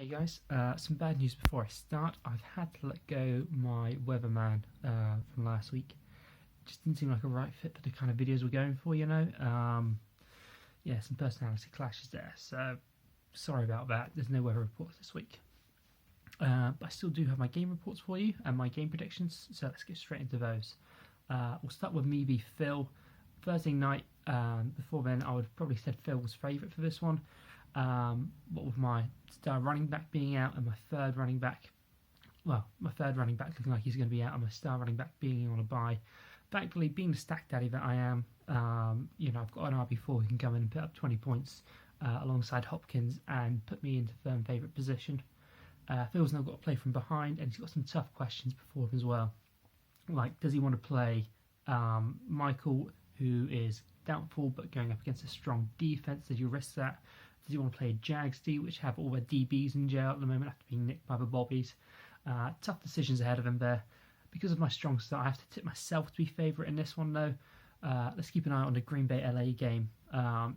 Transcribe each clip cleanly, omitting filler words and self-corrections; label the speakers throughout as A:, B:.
A: Hey guys, some bad news before I start. I've had to let go my weatherman from last week. Just didn't seem like a right fit for the kind of videos we're going for, you know. Yeah, some personality clashes there, so sorry about that. There's no weather reports this week. But I still do have my game reports for you and my game predictions, so let's get straight into those. We'll start with me v Phil. Thursday night, before then, I would have probably said Phil was favourite for this one. But with my star running back being out and my third running back looking like he's going to be out and my star running back being on a bye, thankfully, being the stack daddy that I am, I've got an RB4 who can come in and put up 20 points alongside Hopkins and put me into firm favourite position. Phil's now got to play from behind and he's got some tough questions before him as well. Like, does he want to play Michael, who is doubtful but going up against a strong defence? Does you risk that? Does he want to play a Jags D, which have all their DBs in jail at the moment after being nicked by the Bobbies? Tough decisions ahead of him there. Because of my strong start, I have to tip myself to be favourite in this one, though. Let's keep an eye on the Green Bay LA game.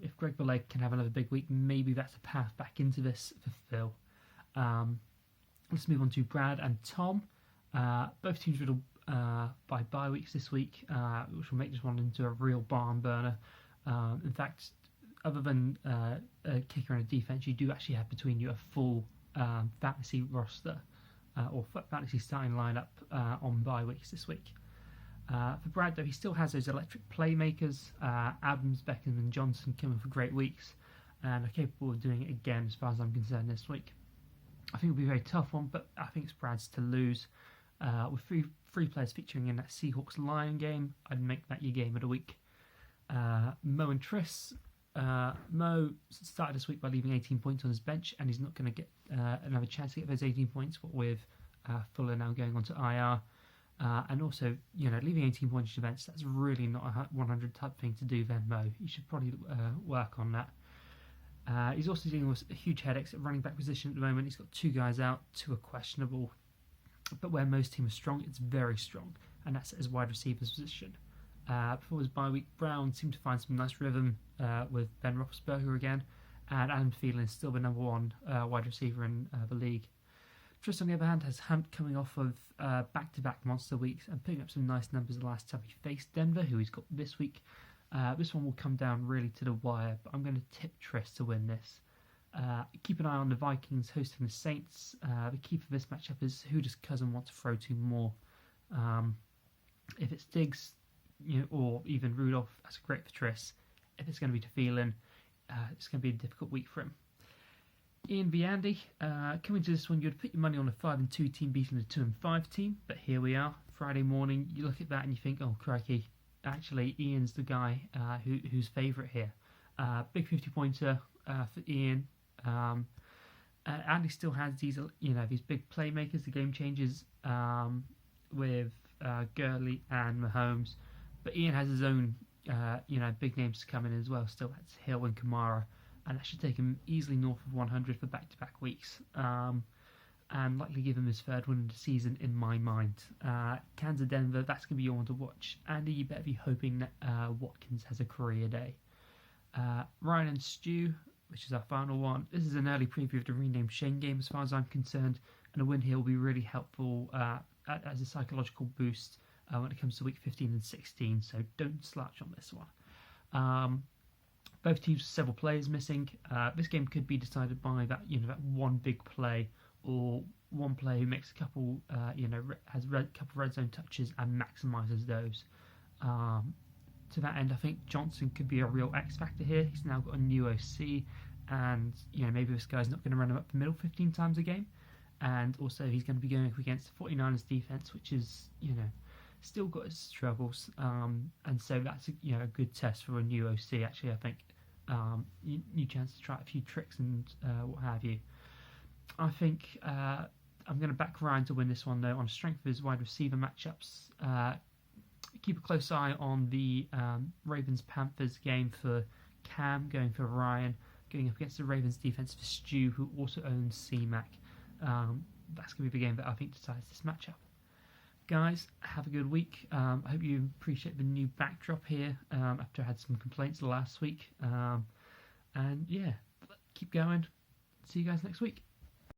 A: If Greg Beleg can have another big week, maybe that's a path back into this for Phil. Let's move on to Brad and Tom. Both teams riddled by bye weeks this week, which will make this one into a real barn burner. In fact, other than a kicker and a defence, you do actually have between you a full fantasy roster or fantasy starting lineup on bye weeks this week. For Brad, though, he still has those electric playmakers, Adams, Beckham and Johnson coming for great weeks and are capable of doing it again as far as I'm concerned this week. I think it'll be a very tough one, but I think it's Brad's to lose. With three players featuring in that Seahawks-Lion game, I'd make that your game of the week. Mo and Triss. Mo started this week by leaving 18 points on his bench, and he's not going to get another chance to get those 18 points with Fuller now going on to IR. And also, leaving 18 points on your bench, that's really not a 100 type thing to do then, Mo. You should probably work on that. He's also dealing with huge headaches at running back position at the moment. He's got two guys out, two are questionable. But where most teams are strong, it's very strong, and that's at his wide receiver's position. Before his bye week, Brown seemed to find some nice rhythm with Ben Roethlisberger again, and Adam Thielen is still the number one wide receiver in the league. Triss, on the other hand, has Hunt coming off of back-to-back monster weeks and putting up some nice numbers the last time he faced Denver, who he's got this week. This one will come down really to the wire, but I'm going to tip Triss to win this. Keep an eye on the Vikings hosting the Saints. The key for this matchup is who does Cousin want to throw to more. If it's Diggs, or even Rudolph, that's great for Triss. If it's going to be to Thielen, it's going to be a difficult week for him. Ian v Andy, coming to this one, you'd put your money on a 5-2 team beating the 2-5 team, but here we are, Friday morning. You look at that and you think, oh crikey, actually Ian's the guy who's favourite here. Big 50-pointer for Ian. Andy still has these, these big playmakers, the game changers with Gurley and Mahomes. But Ian has his own, big names to come in as well. Still, that's Hill and Kamara, and that should take him easily north of 100 for back-to-back weeks, and likely give him his third win of the season in my mind. Kansas Denver, that's going to be your one to watch. Andy, you better be hoping that Watkins has a career day. Ryan and Stu, which is our final one. This is an early preview of the renamed Shane game as far as I'm concerned, and a win here will be really helpful as a psychological boost when it comes to week 15 and 16, so don't slouch on this one. Both teams have several players missing. This game could be decided by that one big play or one player who makes a couple, has a couple red zone touches and maximises those. To that end, I think Johnson could be a real X factor here. He's now got a new OC, and maybe this guy's not going to run him up the middle 15 times a game. And also, he's going to be going up against the 49ers defense, which is still got its struggles. And so that's a good test for a new OC. Actually, I think new chance to try a few tricks and what have you. I think I'm going to back Ryan to win this one though on the strength of his wide receiver matchups. Keep a close eye on the Ravens-Panthers game for Cam, going for Ryan, going up against the Ravens defense for Stu, who also owns C-Mac. That's going to be the game that I think decides this matchup. Guys, have a good week. I hope you appreciate the new backdrop here after I had some complaints last week. And yeah, keep going. See you guys next week.